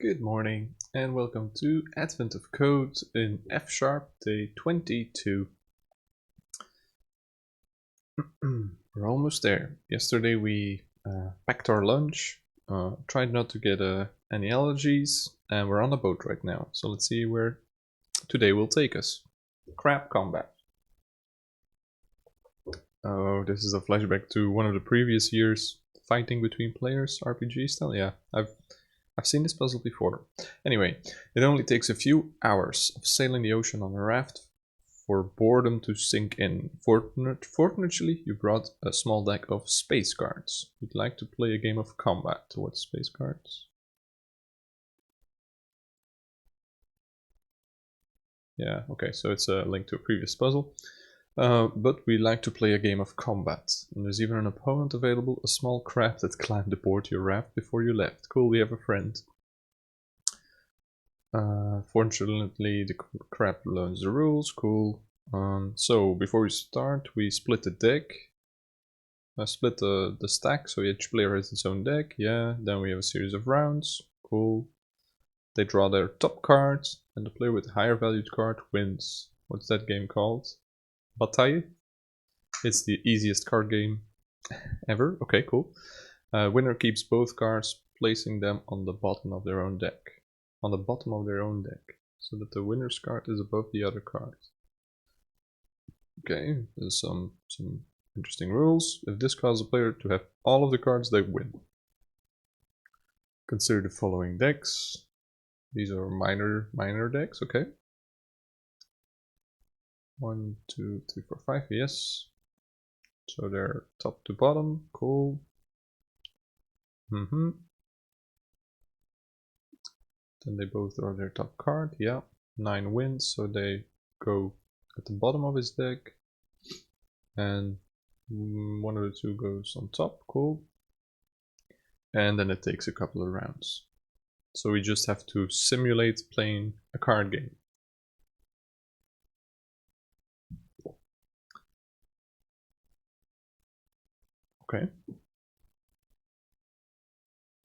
Good morning and welcome to Advent of Code in F Sharp day 22. We're almost there. Yesterday we packed our lunch, tried not to get any allergies, and we're on a boat right now. So let's see where today will take us. Crab combat. Oh, this is a flashback to one of the previous years fighting between players, RPG style. Yeah, I've seen this puzzle before. Anyway, it only takes a few hours of sailing the ocean on a raft for boredom to sink in. Fortunately, you brought a small deck of space cards. You'd like to play a game of combat. What space cards? Yeah, okay, so it's a link to a previous puzzle. But we like to play a game of combat. And there's even an opponent available, a small crab that climbed aboard your raft before you left. Cool, we have a friend. Fortunately, the crab learns the rules. Cool. So before we start, we split the deck. Split the stack, so each player has its own deck. Yeah. Then we have a series of rounds. Cool. They draw their top cards, and the player with the higher valued card wins. What's that game called? Bataille? It's the easiest card game ever. Okay, cool. Winner keeps both cards, placing them on the bottom of their own deck. On the bottom of their own deck, so that the winner's card is above the other cards. Okay, there's some interesting rules. If this causes a player to have all of the cards, they win. Consider the following decks. These are minor decks, okay. 1, 2, 3, 4, 5, yes. So they're top to bottom, cool. Then they both draw their top card, yeah. 9 wins, so they go at the bottom of his deck. And one of the two goes on top, cool. And then it takes a couple of rounds. So we just have to simulate playing a card game. Okay.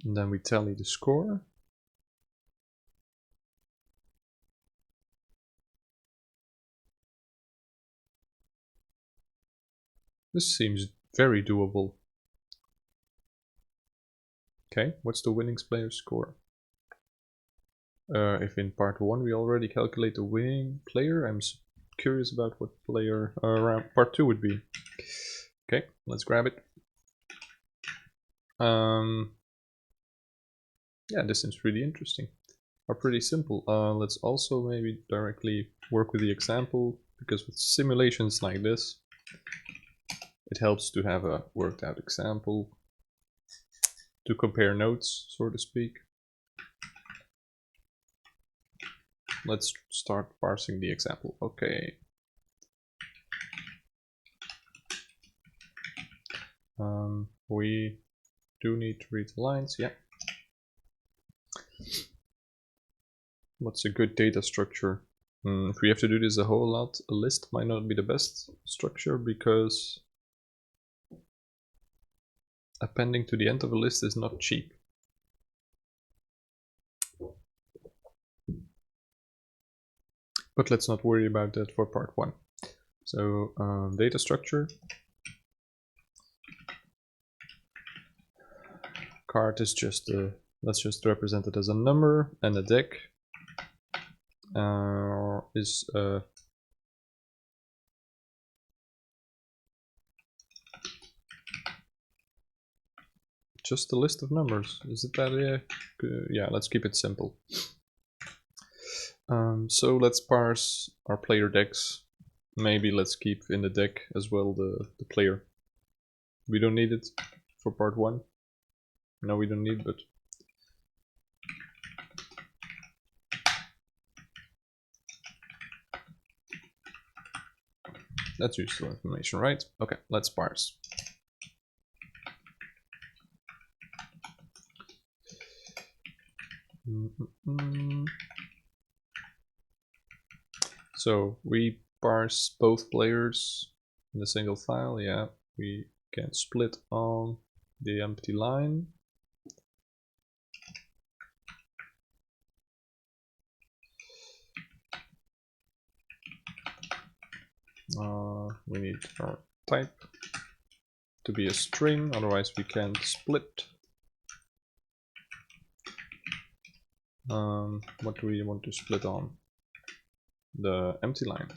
And then we tally the score. This seems very doable. Okay, what's the winning player's score? If in part 1 we already calculate the winning player, I'm curious about what player part 2 would be. Okay, let's grab it. Yeah, this seems pretty interesting. Or pretty simple. Let's also maybe directly work with the example, because with simulations like this, it helps to have a worked out example to compare notes, so to speak. Let's start parsing the example. Okay. We do need to read the lines, yeah. What's a good data structure? If we have to do this a whole lot, a list might not be the best structure, because appending to the end of a list is not cheap. But let's not worry about that for part 1. So data structure. Card is just let's just represent it as a number, and a deck is just a list of numbers. Is it that? Yeah, let's keep it simple. So let's parse our player decks. Maybe let's keep in the deck as well the player. We don't need it for part 1. No, we don't need, but that's useful information, right? Okay, let's parse. So we parse both players in a single file. Yeah, we can split on the empty line. We need our type to be a string, otherwise we can't split. What do we want to split on? The empty line.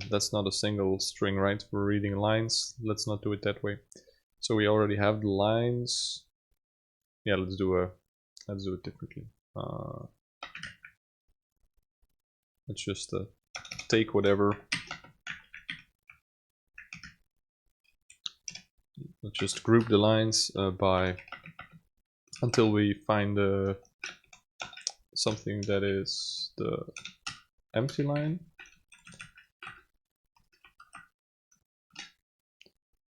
That's not a single string, right? We're reading lines. Let's not do it that way. So we already have the lines. Yeah, let's do it differently. Let's just take whatever. Let's just group the lines by until we find something that is the empty line.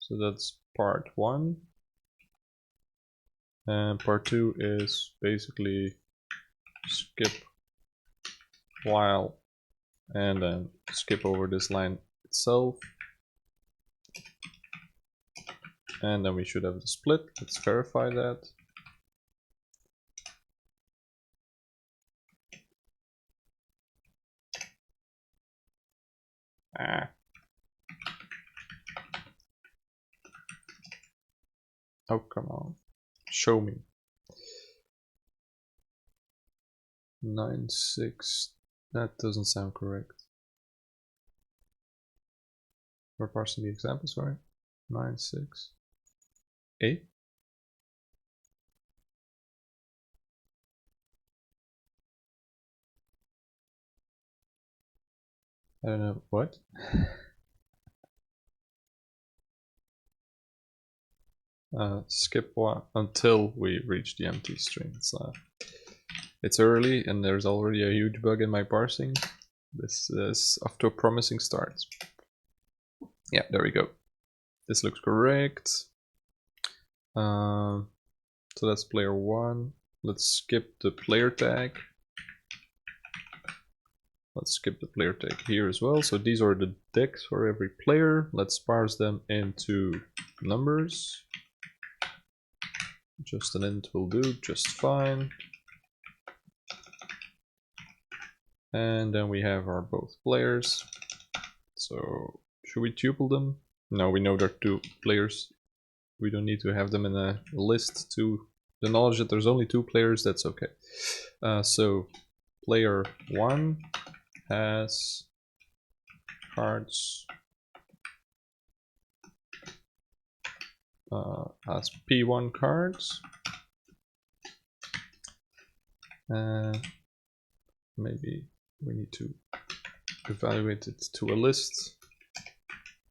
So that's part 1. And part 2 is basically skip while and then skip over this line itself. And then we should have the split. Let's verify that. Oh, come on. Show me. 9.6. That doesn't sound correct. We're parsing the examples, right? 9.6. 8. I don't know what. Skip one until we reach the empty string. It's early and there's already a huge bug in my parsing. This is off to a promising start. Yeah, there we go. This looks correct. So that's player 1. Let's skip the player tag. Let's skip the player tag here as well. So these are the decks for every player. Let's parse them into numbers. Just an int will do just fine. And then we have our both players. So should we tuple them? No, we know they're 2 players. We don't need to have them in a list. To the knowledge that there's only 2 players, that's okay. So player 1 has cards, has P1 cards. Maybe we need to evaluate it to a list.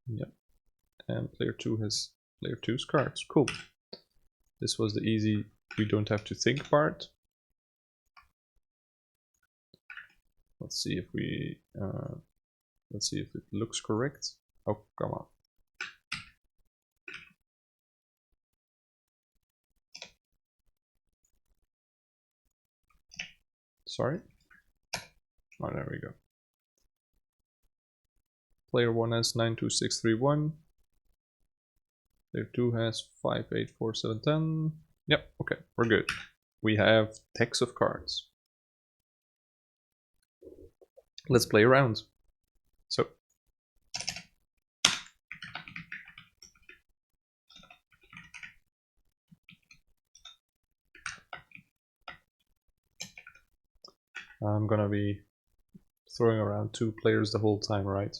Yep. And player 2 has player 2's cards. Cool. This was the easy, we don't have to think part. Let's see if we let's see if it looks correct. Oh, come on. Sorry. Oh, there we go. Player 1 has 92631. Player 2 has 584710. Yep, okay, we're good. We have decks of cards. Let's play around. So I'm gonna be throwing around 2 players the whole time, right?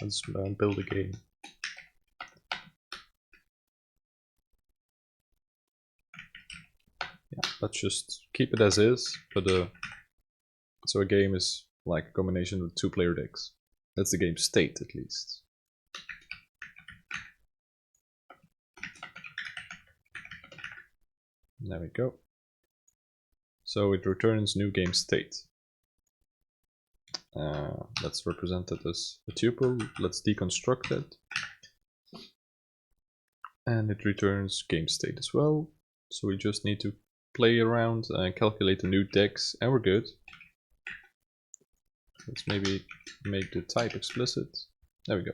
Let's build a game. Yeah, let's just keep it as is, but so a game is like a combination of 2 player decks. That's the game state, at least. There we go. So it returns new game state. Let's represent it as a tuple. Let's deconstruct it. And it returns game state as well. So we just need to play around and calculate the new decks, and we're good. Let's maybe make the type explicit. There we go.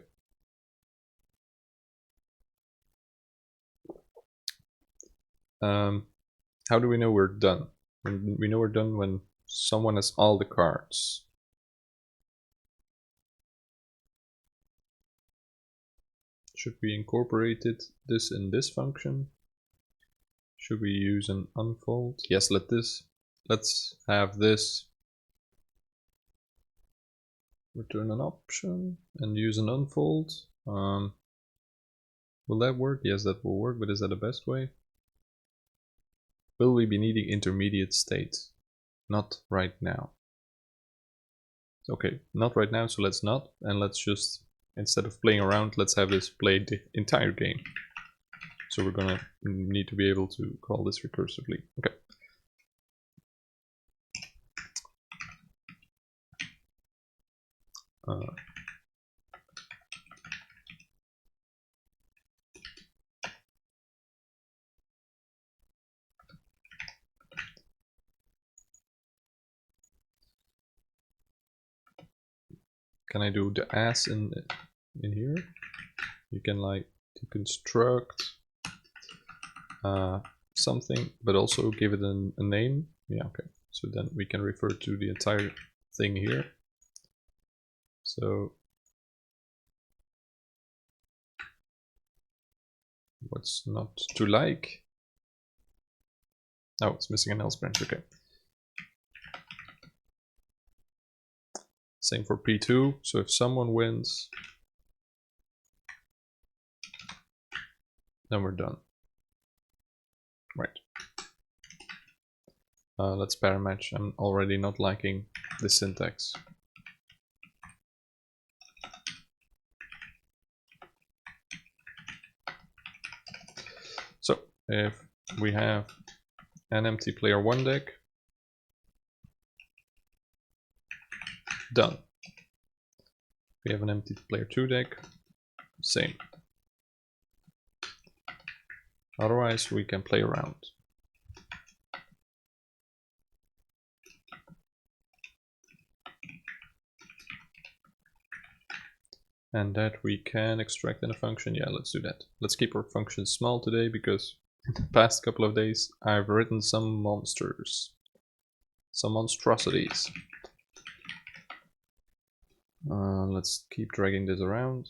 How do we know we're done? We know we're done when someone has all the cards. Should we incorporate this in this function? Should we use an unfold? Yes, let's have this return an option and use an unfold. Will that work? Yes, that will work, but is that the best way? Will we be needing intermediate state? Not right now. Okay, not right now, so let's not, and let's just, instead of playing around, let's have this play the entire game. So we're gonna need to be able to call this recursively. Okay. Can I do the as in here? You can like deconstruct something, but also give it a name. Yeah, okay. So then we can refer to the entire thing here. So what's not to like? Oh, it's missing an else branch. Okay. Same for P2. So if someone wins, then we're done. Right. Let's pair match. I'm already not liking the syntax. So if we have an empty player 1 deck, done. We have an empty player 2 deck, same. Otherwise we can play around. And that we can extract in a function. Yeah, let's do that. Let's keep our functions small today because in the past couple of days I've written some monsters. Some monstrosities. Let's keep dragging this around.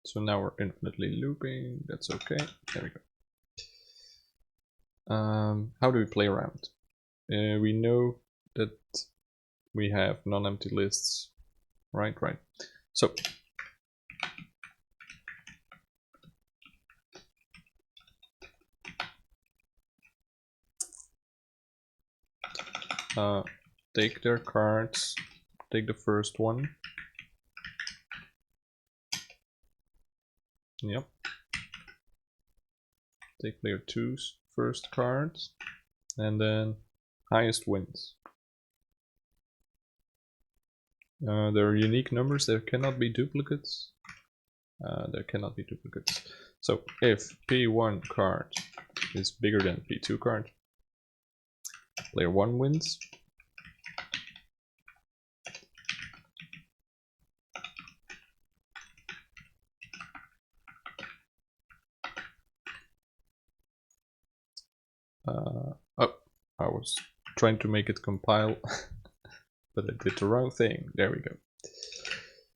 So now we're infinitely looping. That's okay. There we go. How do we play around? We know that we have non-empty lists. Right. So take their cards, take the first one. Yep. Take player 2's first cards, and then highest wins. There are unique numbers, there cannot be duplicates. So if P1 card is bigger than P2 card, player 1 wins. Oh, I was trying to make it compile, but I did the wrong thing. There we go.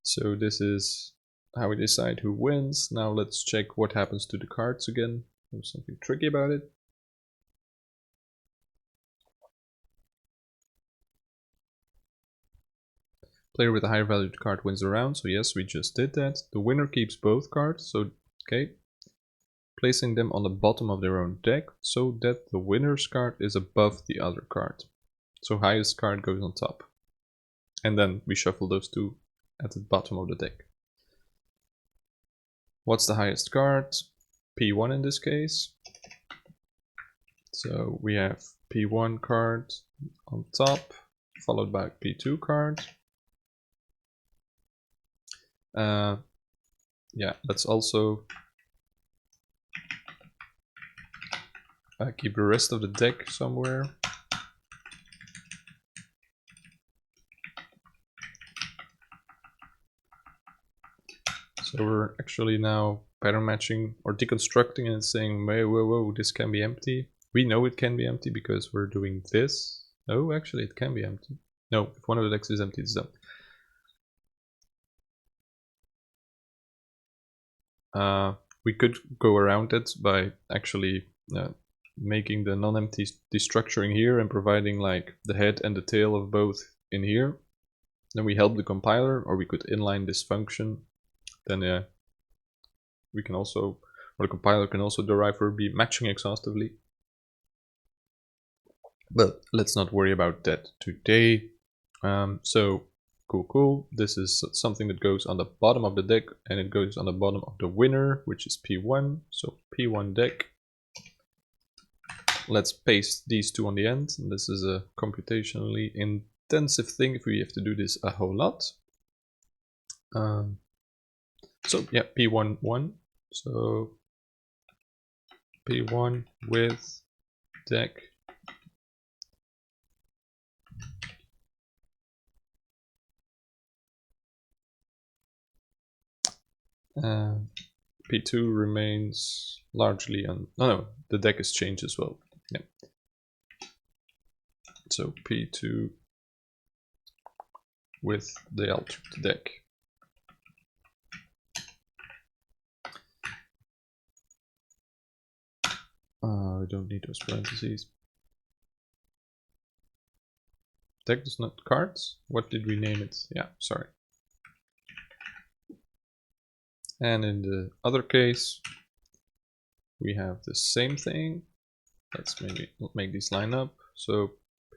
So this is how we decide who wins. Now let's check what happens to the cards again. There's something tricky about it. Player with a higher valued card wins the round. So yes, we just did that. The winner keeps both cards. So okay, placing them on the bottom of their own deck so that the winner's card is above the other card. So highest card goes on top. And then we shuffle those two at the bottom of the deck. What's the highest card? P1 in this case. So we have P1 card on top, followed by P2 card. Yeah, let's also keep the rest of the deck somewhere. So we're actually now pattern matching or deconstructing and saying, whoa, this can be empty. We know it can be empty because we're doing this. Oh, actually it can be empty. No, if one of the decks is empty, it's done. We could go around it by actually making the non-empty destructuring here and providing like the head and the tail of both in here. Then we help the compiler, or we could inline this function. Then we can also, or the compiler can also derive or be matching exhaustively. But let's not worry about that today. So cool. This is something that goes on the bottom of the deck, and it goes on the bottom of the winner, which is P1. So P1 deck. Let's paste these two on the end. This is a computationally intensive thing if we have to do this a whole lot. So yeah, P1 1. So P1 with deck. P2 remains largely on. No, the deck is changed as well. Yeah. So P2 with the altered deck. I don't need those parentheses. Deck does not cards. What did we name it? Yeah, sorry. And in the other case, we have the same thing. Let's maybe make these line up. So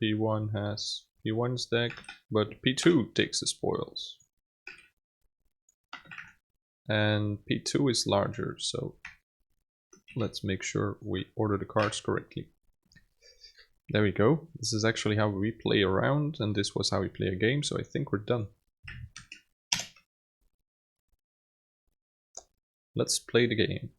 P1 has P1's deck, but P2 takes the spoils. And P2 is larger, so let's make sure we order the cards correctly. There we go. This is actually how we play around, and this was how we play a game, so I think we're done. Let's play the game.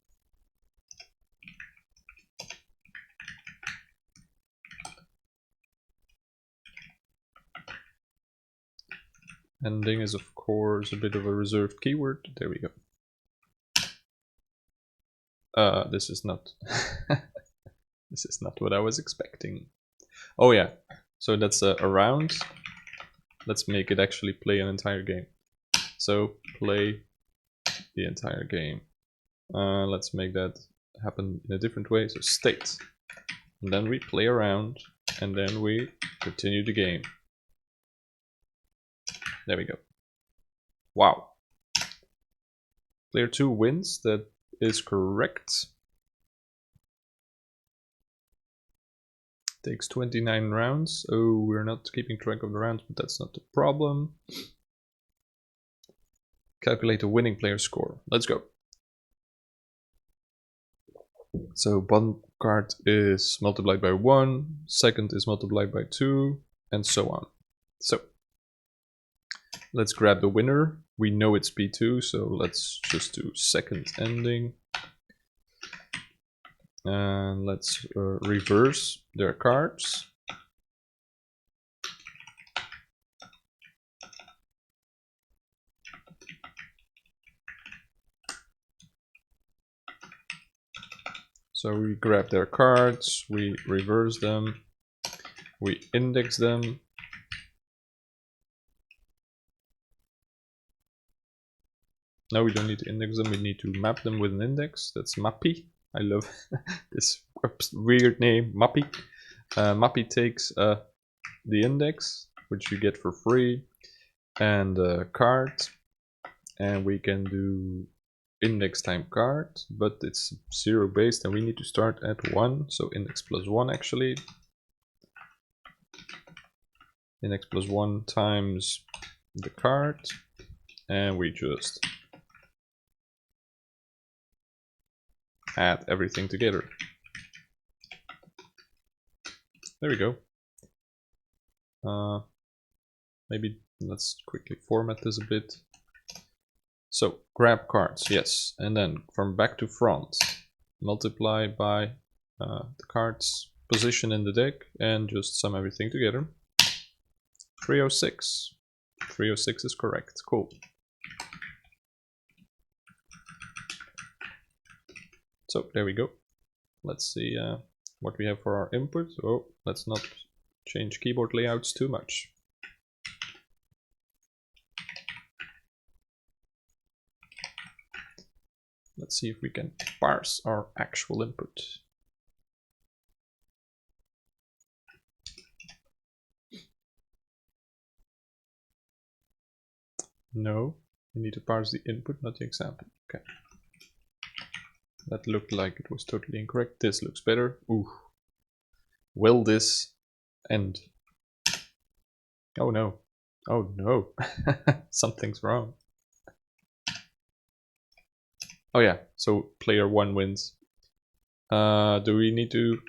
Ending is of course a bit of a reserved keyword. There we go. This is not this is not what I was expecting. Oh yeah, so that's a round. Let's make it actually play an entire game. So play the entire game. Let's make that happen in a different way. So state, and then we play around, and then we continue the game. There we go. Wow. Player 2 wins. That is correct. Takes 29 rounds. Oh, we're not keeping track of the rounds, but that's not the problem. Calculate the winning player score. Let's go. So bottom card is multiplied by 1, second is multiplied by 2, and so on. So let's grab the winner. We know it's P2, so let's just do second ending. And let's reverse their cards. So we grab their cards, we reverse them, we index them. No, we don't need to index them, we need to map them with an index. That's mappy. I love this weird name, mappy. Mappy takes the index, which you get for free, and a card, and we can do index time card, but it's 0 based and we need to start at 1, so index plus 1 actually. Index plus 1 times the card, and we just add everything together. There we go. Maybe let's quickly format this a bit. So grab cards, yes, and then from back to front, multiply by the cards position in the deck and just sum everything together. 306. 306 is correct. Cool. So there we go. Let's see what we have for our input. Oh, let's not change keyboard layouts too much. Let's see if we can parse our actual input. No, we need to parse the input, not the example. Okay. That looked like it was totally incorrect. This looks better. Ooh. Will this end? Oh no. Oh no. Something's wrong. Oh yeah, so player 1 wins. Do we need to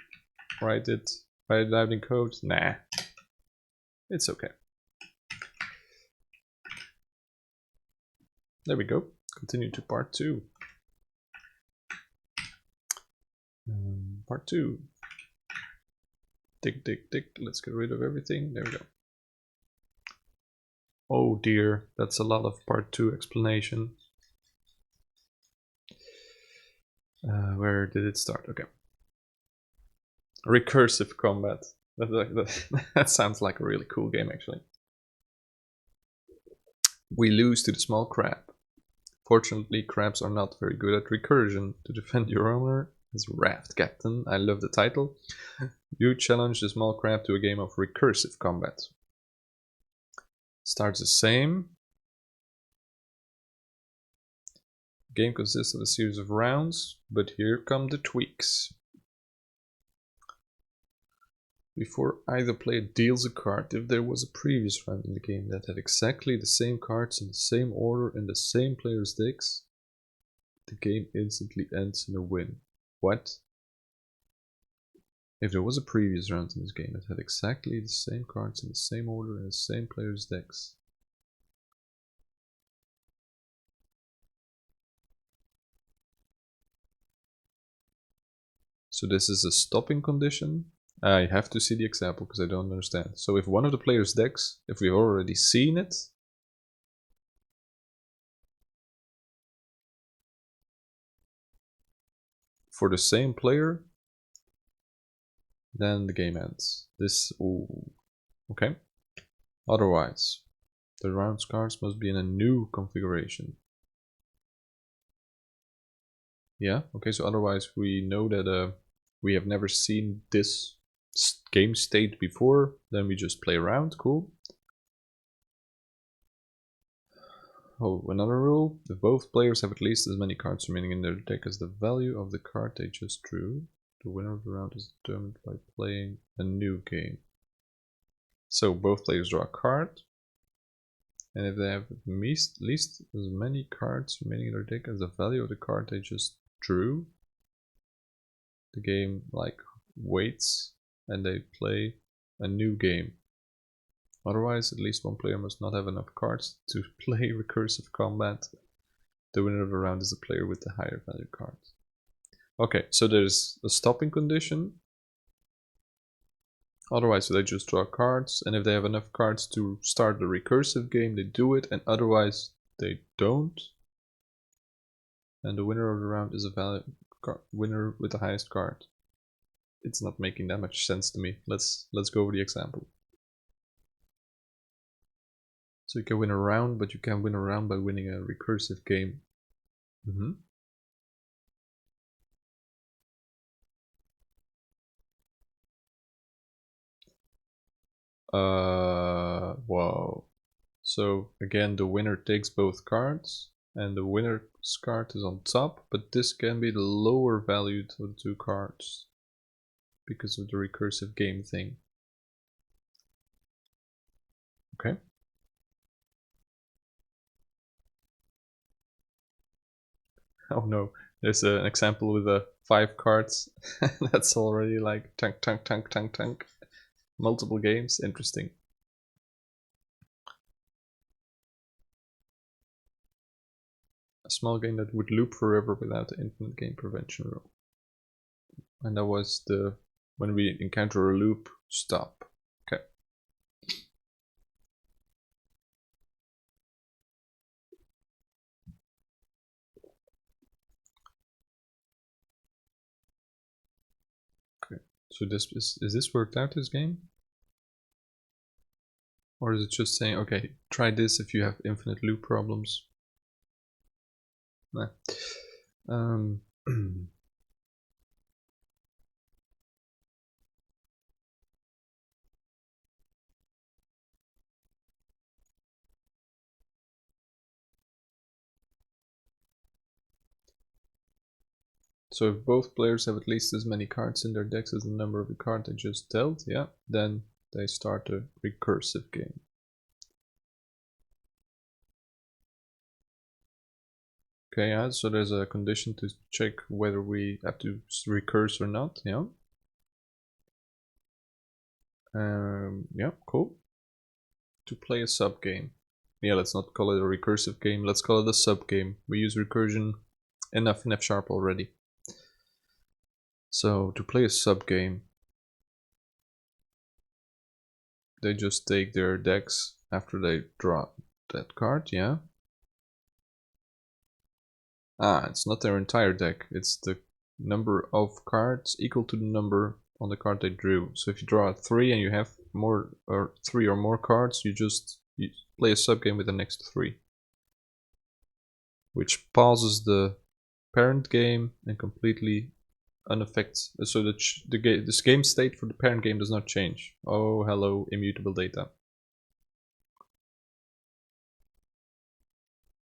write it out in code? Nah. It's okay. There we go. Continue to part 2. Part 2. Tick, tick, tick. Let's get rid of everything. There we go. Oh dear, that's a lot of part 2 explanation. Where did it start? Okay. Recursive Combat. That sounds like a really cool game, actually. We lose to the small crab. Fortunately, crabs are not very good at recursion. To defend your owner as Raft Captain, I love the title. You challenge the small crab to a game of recursive combat. Starts the same. The game consists of a series of rounds, but here come the tweaks. Before either player deals a card, if there was a previous round in the game that had exactly the same cards in the same order in the same player's decks, the game instantly ends in a win. What? If there was a previous round in this game that had exactly the same cards in the same order in the same player's decks. So this is a stopping condition. I have to see the example because I don't understand. So if one of the player's decks, if we've already seen it, for the same player, then the game ends. This, ooh, okay. Otherwise, the round's cards must be in a new configuration. Yeah, okay, so otherwise we know that we have never seen this game state before, then we just play around, cool. Oh, another rule, if both players have at least as many cards remaining in their deck as the value of the card they just drew, the winner of the round is determined by playing a new game. So both players draw a card, and if they have at least as many cards remaining in their deck as the value of the card they just drew, the game like waits and they play a new game. Otherwise, at least one player must not have enough cards to play Recursive Combat. The winner of the round is the player with the higher value cards. Okay, so there's a stopping condition. Otherwise, they just draw cards, and if they have enough cards to start the recursive game, they do it, and otherwise they don't. And the winner of the round is a winner with the highest card. It's not making that much sense to me. Let's go over the example. So you can win a round, but you can win a round by winning a recursive game. Wow. So again, the winner takes both cards, and the winner's card is on top, but this can be the lower valued of the two cards because of the recursive game thing. Okay. Oh no, there's an example with 5 cards. That's already like tank. Multiple games, interesting. A small game that would loop forever without the infinite game prevention rule. And that was the when we encounter a loop, stop. Okay. Okay. So this is this worked out, this game? Or is it just saying, okay, try this if you have infinite loop problems? Nah. So if both players have at least as many cards in their decks as the number of the card they just dealt, yeah, then they start a recursive game. Okay, yeah, so there's a condition to check whether we have to recurse or not, yeah. Yeah, cool. To play a sub game. Yeah, let's not call it a recursive game, let's call it a sub game. We use recursion enough in F# already. So to play a sub game, they just take their decks after they draw that card, yeah. It's not their entire deck, it's the number of cards equal to the number on the card they drew. So if you draw 3 and you have more or 3 or more cards, you play a sub game with the next 3, which pauses the parent game and completely unaffects, so that this game state for the parent game does not change. Oh, hello, immutable data.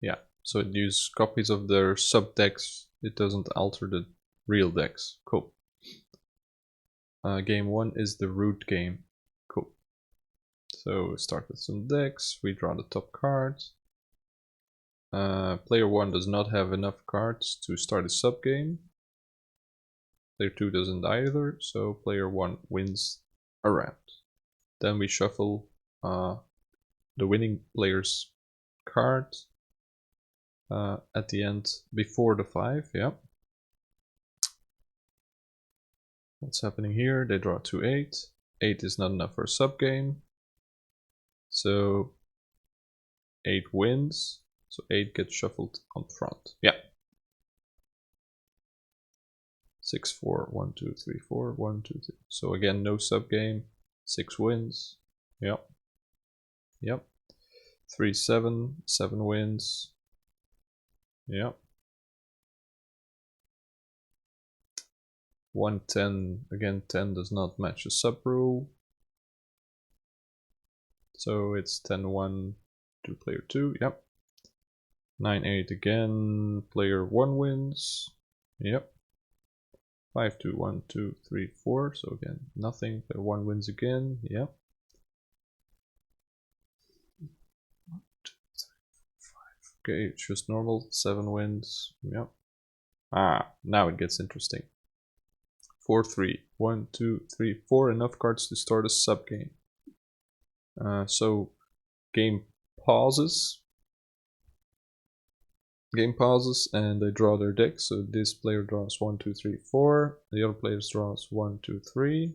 Yeah, so it uses copies of their sub decks. It doesn't alter the real decks. Cool. Game 1 is the root game. Cool. So start with some decks. We draw the top card. Player 1 does not have enough cards to start a sub game. Player 2 doesn't either, so player 1 wins a round. Then we shuffle the winning player's card at the end before the 5, yeah. What's happening here? They draw 2 8. 8 is not enough for a sub game. So 8 wins. So 8 gets shuffled on front. Yeah. 6 4 1 2 3 4 1 2 3. So again, no sub game. 6 wins. Yep. Yep. 3 7 7 wins. Yep. 1 10, again 10 does not match the sub rule. So it's 10 1 to player 2. Yep. 9 8 again, player 1 wins. Yep. 5 2 1 2 3 4. So again, nothing. Player 1 wins again. Yep. 1 2 3 4 5. Okay, it's just normal. 7 wins. Yep. Now it gets interesting. 4 3 1 2 3 4. Enough cards to start a sub game. So game pauses. Game pauses and they draw their deck. So this player draws 1 2 3 4. The other player draws 1 2 3.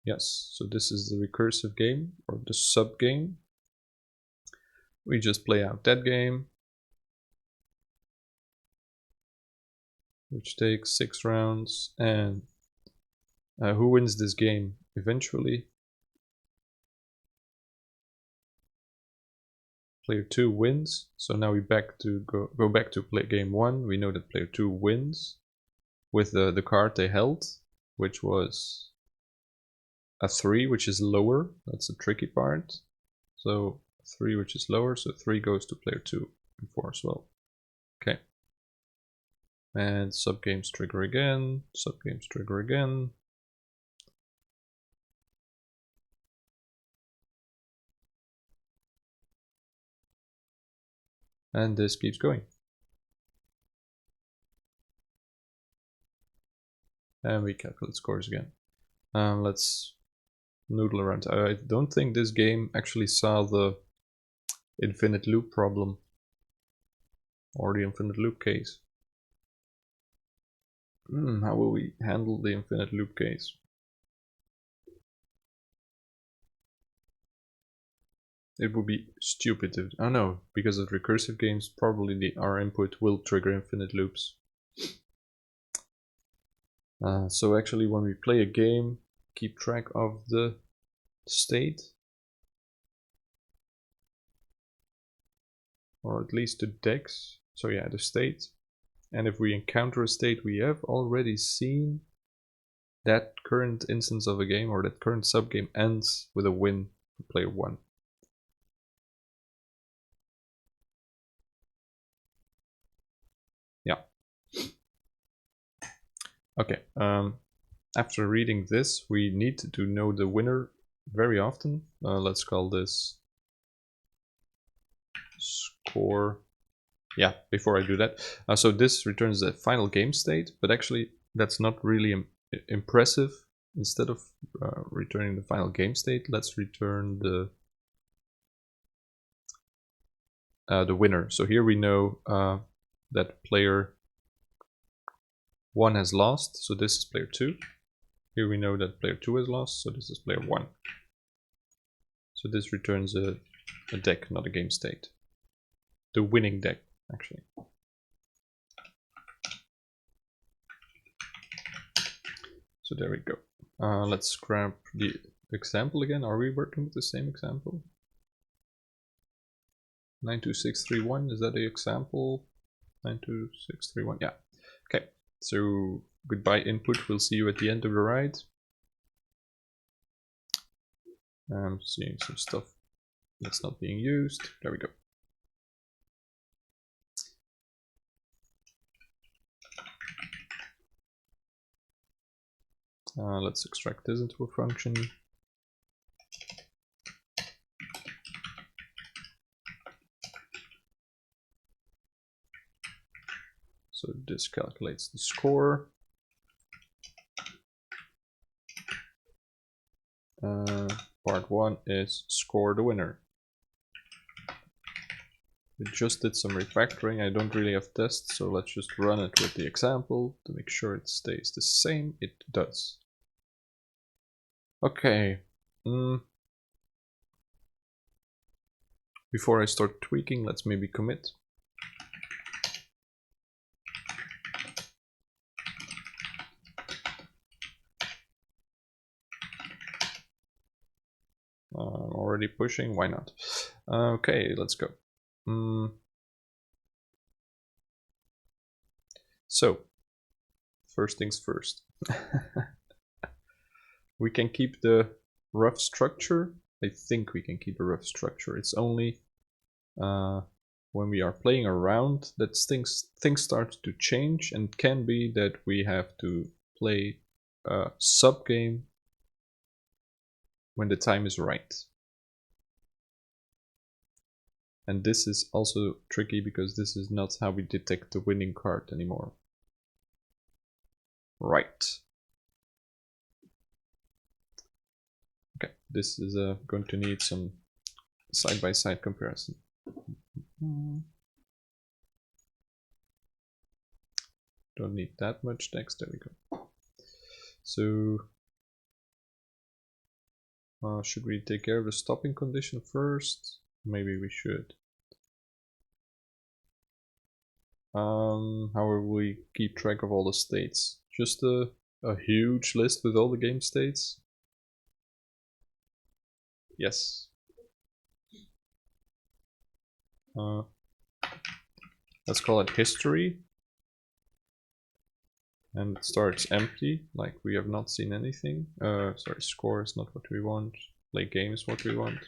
Yes, so this is the recursive game or the sub game. We just play out that game, which takes 6 rounds. And who wins this game eventually? Player 2 wins. So now we go back to play game 1. We know that player 2 wins with the card they held, which was a 3, which is lower. That's the tricky part. So 3, which is lower, so 3 goes to player 2 and 4 as well. Okay. And subgames trigger again, subgames trigger again. And this keeps going. And we calculate scores again. Let's noodle around. I don't think this game actually saw the infinite loop problem or the infinite loop case. How will we handle the infinite loop case? It would be stupid if... Oh no, because of recursive games, probably our input will trigger infinite loops. So actually when we play a game, keep track of the state. Or at least the decks. So yeah, the state. And if we encounter a state we have already seen, that current instance of a game or that current subgame ends with a win for player 1. Yeah. Okay. After reading this, we need to know the winner very often. Let's call this score. Yeah, before I do that. So this returns the final game state, but actually that's not really impressive. Instead of returning the final game state, let's return the winner. So here we know that player 1 has lost, so this is player 2. Here we know that player 2 has lost, so this is player 1. So this returns a deck, not a game state. The winning deck, actually. So there we go. Let's grab the example again. Are we working with the same example? 92631, is that the example? 92631, yeah. Okay, so goodbye input, we'll see you at the end of the ride. I'm seeing some stuff that's not being used. There we go. Let's extract this into a function. So this calculates the score. Part 1 is score the winner. We just did some refactoring. I don't really have tests, so let's just run it with the example to make sure it stays the same. It does. Okay. Before I start tweaking, let's maybe commit. I'm already pushing, why not? Okay, let's go. So, first things first. We can keep the rough structure. I think we can keep a rough structure. It's only when we are playing around that things start to change, and it can be that we have to play a sub-game when the time is right. And this is also tricky because this is not how we detect the winning card anymore. Right. Okay, this is going to need some side-by-side comparison. Don't need that much text, there we go. So, should we take care of the stopping condition first? Maybe we should. How will we keep track of all the states? Just a huge list with all the game states? Yes. Let's call it history. And it starts empty, like we have not seen anything. Sorry, score is not what we want. Play game is what we want.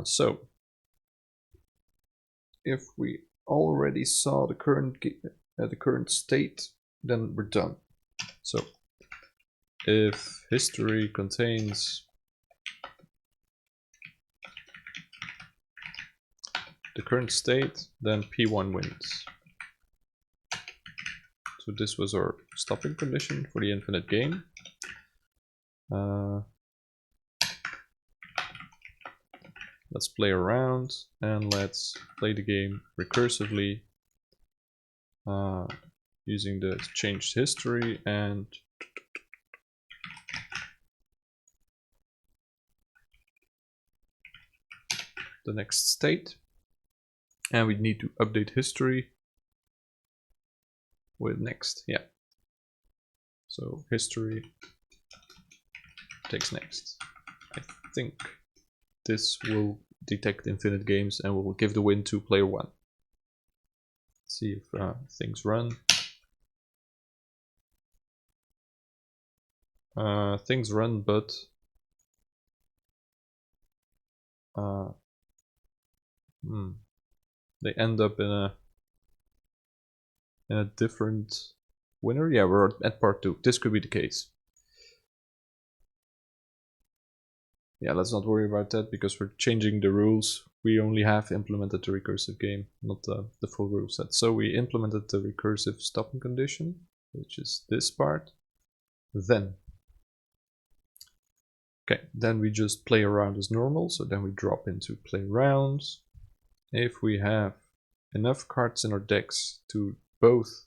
So, if we already saw the current state, then we're done. So, if history contains the current state, then P1 wins. So this was our stopping condition for the infinite game. Let's play around and let's play the game recursively using the changed history and the next state. And we need to update history with next. Yeah. So history takes next. I think this will detect infinite games and will give the win to player 1. Let's see if things run. Things run, but they end up in a different winner. Yeah, we're at part 2. This could be the case. Yeah, let's not worry about that because we're changing the rules. We only have implemented the recursive game, not the full rule set. So we implemented the recursive stopping condition, which is this part. Then we just play around as normal. So then we drop into play rounds. If we have enough cards in our decks to both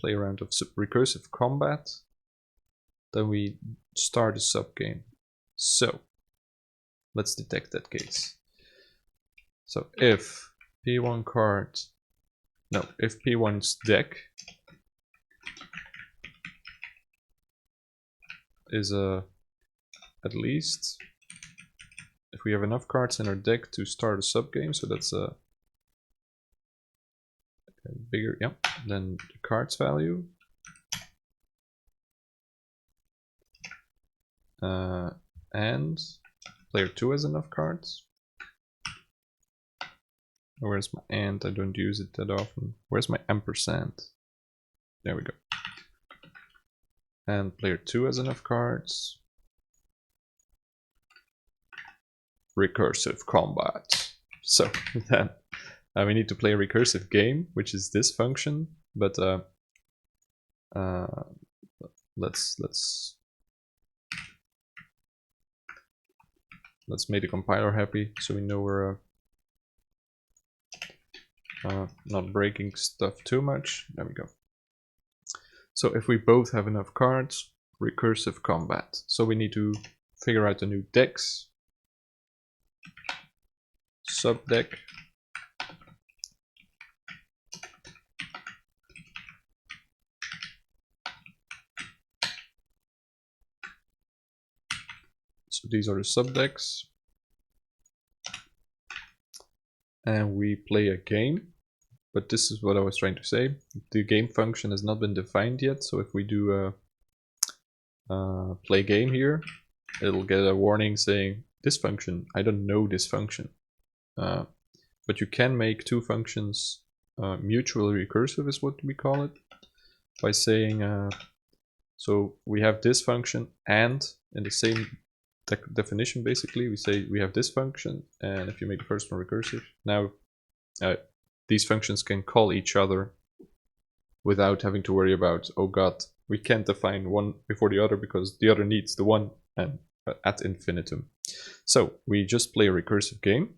play a round of recursive combat, then we start a sub game. So let's detect that case. So if P1 card, no, if P1's deck is at least, if we have enough cards in our deck to start a sub game, so that's a bigger, yeah, than the cards value. And player 2 has enough cards. Where's my and? I don't use it that often. Where's my ampersand? There we go. And player 2 has enough cards. Recursive Combat. So then we need to play a recursive game, which is this function. But let's make the compiler happy so we know we're not breaking stuff too much. There we go. So if we both have enough cards, recursive combat. So we need to figure out the new decks. Subdeck. So these are the subdecks. And we play a game. But this is what I was trying to say. The game function has not been defined yet. So if we do a play game here, it'll get a warning saying this function. I don't know this function. But you can make two functions mutually recursive is what we call it. By saying, so we have this function and in the same definition basically, we say we have this function, and if you make the first one recursive, now these functions can call each other without having to worry about, oh god, we can't define one before the other because the other needs the one and ad infinitum. So we just play a recursive game.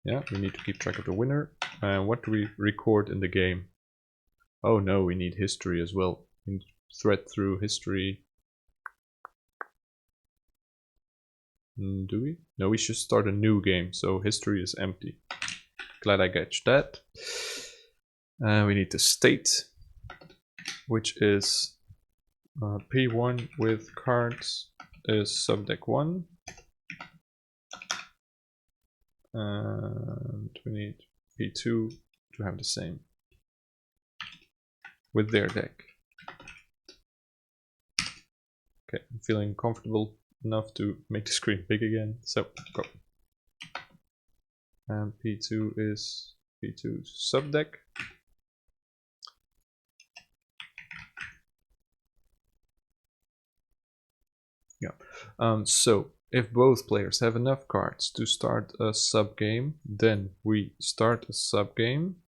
Yeah, we need to keep track of the winner. And what do we record in the game? Oh no, we need history as well. We need to thread through history. Do we? No, we should start a new game, so history is empty. Glad I catch that. We need the state, which is P1 with cards is subdeck 1. And we need P2 to have the same with their deck. Okay, I'm feeling comfortable enough to make the screen big again, so go. And P2 is P2's subdeck. Yeah. So if both players have enough cards to start a sub game, then we start a sub game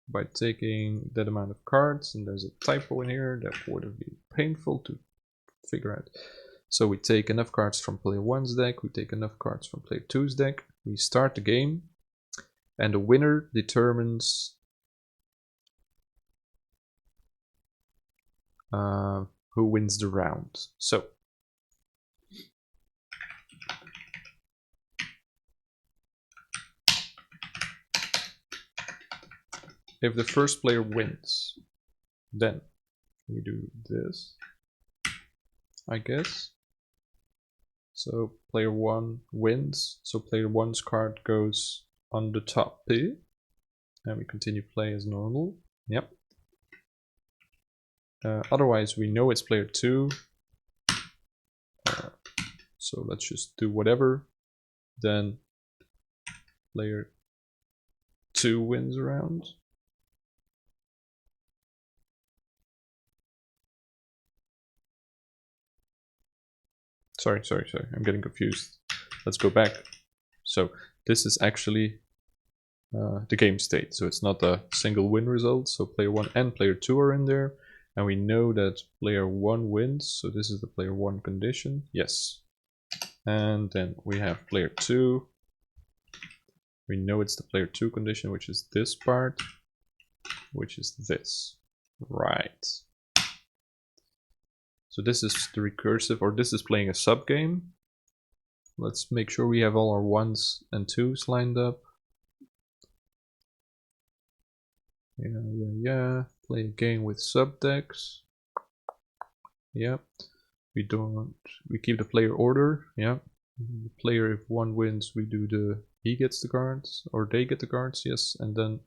by taking that amount of cards, and there's a typo in here that would be painful to figure out. So we take enough cards from player 1's deck, we take enough cards from player 2's deck, we start the game, and the winner determines who wins the round. So if the first player wins, then we do this, I guess. So player 1 wins, so player 1's card goes on the top P, and we continue play as normal. Yep. Otherwise we know it's player 2, so let's just do whatever. Then player 2 wins a round. Sorry, I'm getting confused. Let's go back. So this is actually the game state, so it's not a single win result. So player 1 and player 2 are in there, and we know that player 1 wins, so this is the player 1 condition, yes. And then we have player 2. We know it's the player 2 condition, which is this part, which is this. Right. So this is the recursive, or this is playing a sub game. Let's make sure we have all our 1s and 2s lined up. Yeah. Play a game with sub decks. Yep. We keep the player order. Yep. The player, if 1 wins, we do he gets the cards, or they get the cards, yes. And then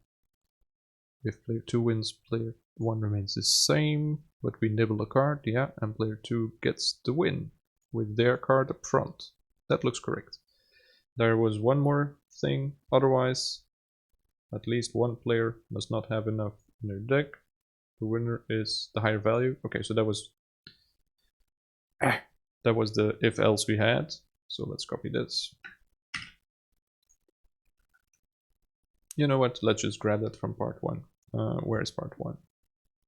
if player 2 wins, player 1 remains the same, but we nibble a card, yeah, and player 2 gets the win with their card up front. That looks correct. There was one more thing, otherwise at least 1 player must not have enough in their deck. The winner is the higher value. Okay, so that was the if else we had. So let's copy this. You know what, let's just grab that from part 1. Where is part 1?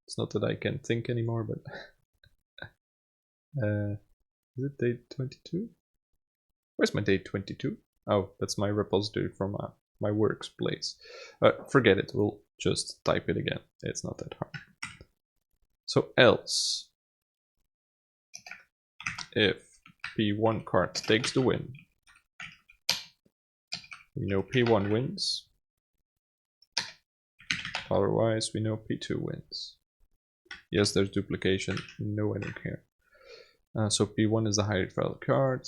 It's not that I can think anymore, but is it date 22? Where's my date 22? Oh, that's my repository from my workplace. Forget it, we'll just type it again. It's not that hard. So else, if P1 card takes the win, we know P1 wins. Otherwise, we know P2 wins. Yes, there's duplication. No, I don't care. So P1 is the higher value card.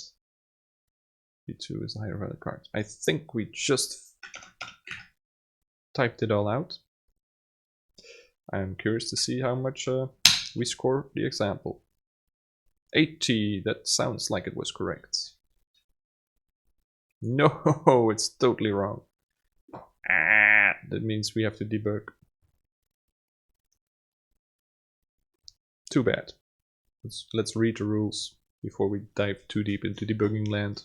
P2 is the higher value card. I think we just typed it all out. I'm curious to see how much we score the example. 80, that sounds like it was correct. No, it's totally wrong. That means we have to debug. Too bad. Let's read the rules before we dive too deep into debugging land.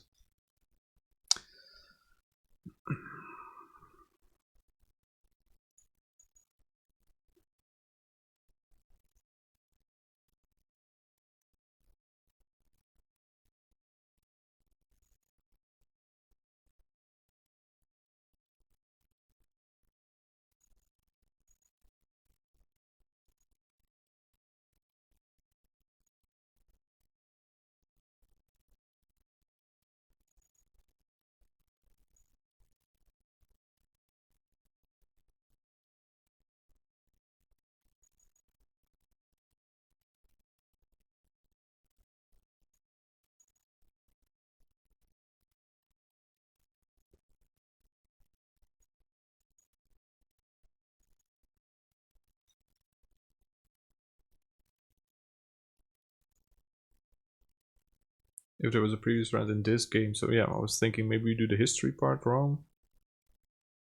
If there was a previous round in this game, so yeah, I was thinking maybe we do the history part wrong.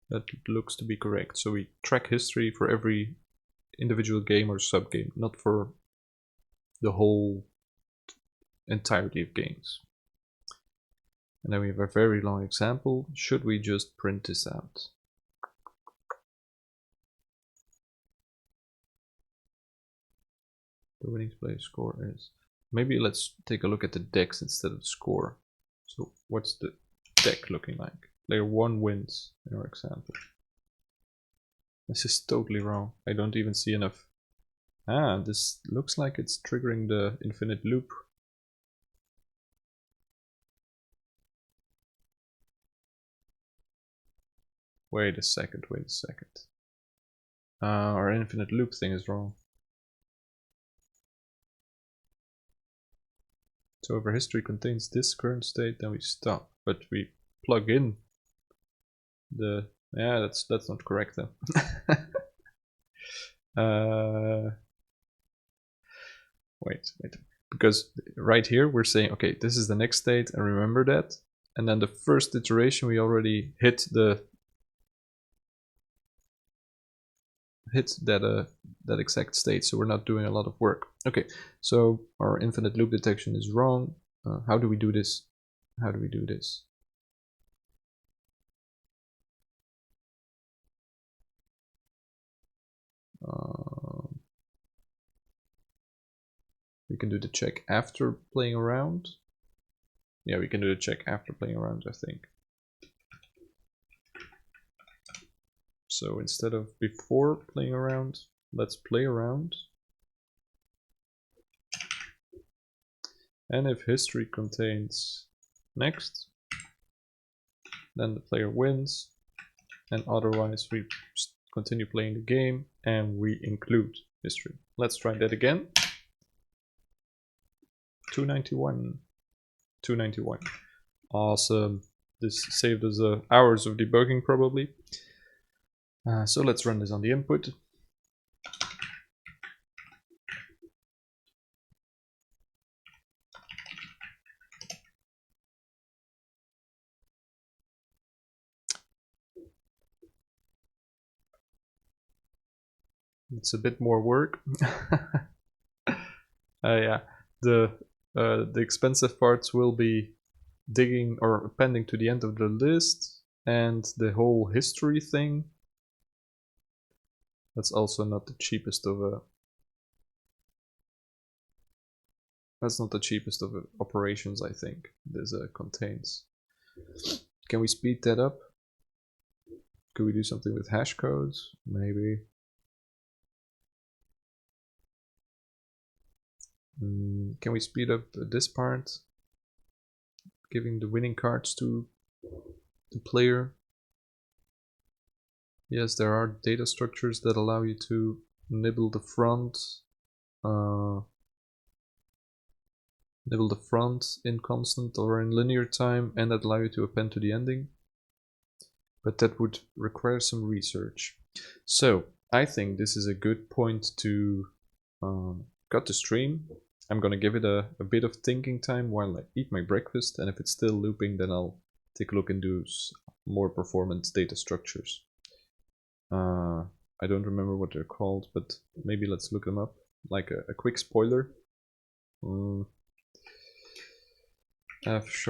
That looks to be correct. So we track history for every individual game or sub-game, not for the whole entirety of games. And then we have a very long example. Should we just print this out? The winning player score is... Maybe let's take a look at the decks instead of the score. So what's the deck looking like? Player 1 wins, in our example. This is totally wrong. I don't even see enough. Ah, this looks like it's triggering the infinite loop. Wait a second. Our infinite loop thing is wrong. So if our history contains this current state, then we stop. But we plug in the... Yeah, that's not correct then. Wait. Because right here we're saying, okay, this is the next state, and remember that. And then the first iteration we already hit that exact state, so we're not doing a lot of work. Okay, so our infinite loop detection is wrong. How do we do this? We can do the check after playing around. Yeah, we can do the check after playing around, I think. So instead of before playing around, let's play around. And if history contains next, then the player wins. And otherwise we continue playing the game and we include history. Let's try that again. 291. Awesome. This saved us hours of debugging probably. So let's run this on the input. It's a bit more work. Yeah, the expensive parts will be digging or appending to the end of the list, and the whole history thing. That's also not the cheapest of operations, I think. This contains. Can we speed that up? Could we do something with hash codes? Maybe. Can we speed up this part? Giving the winning cards to the player. Yes, there are data structures that allow you to nibble the front. In constant or in linear time, and that allow you to append to the ending. But that would require some research. So I think this is a good point to cut the stream. I'm gonna give it a bit of thinking time while I eat my breakfast, and if it's still looping, then I'll take a look and do more performance data structures. I don't remember what they're called, but maybe let's look them up. Like a quick spoiler. F#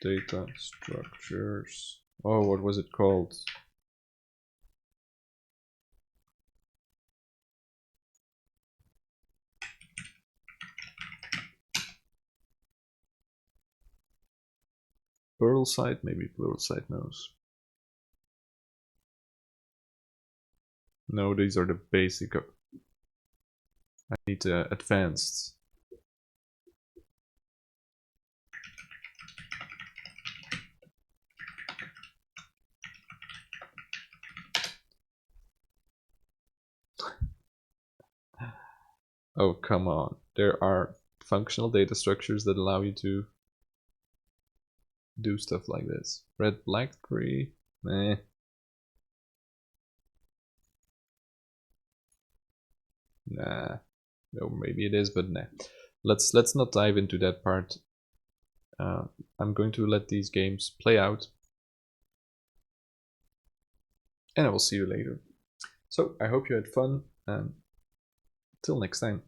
data structures. Oh, what was it called? Pluralsight? Maybe Pluralsight knows. No, these are the basic. I need advanced. Oh, come on. There are functional data structures that allow you to do stuff like this. Red, black, green. Nah. Nah. No, maybe it is, but nah. Let's not dive into that part. I'm going to let these games play out. And I will see you later. So, I hope you had fun, and till next time.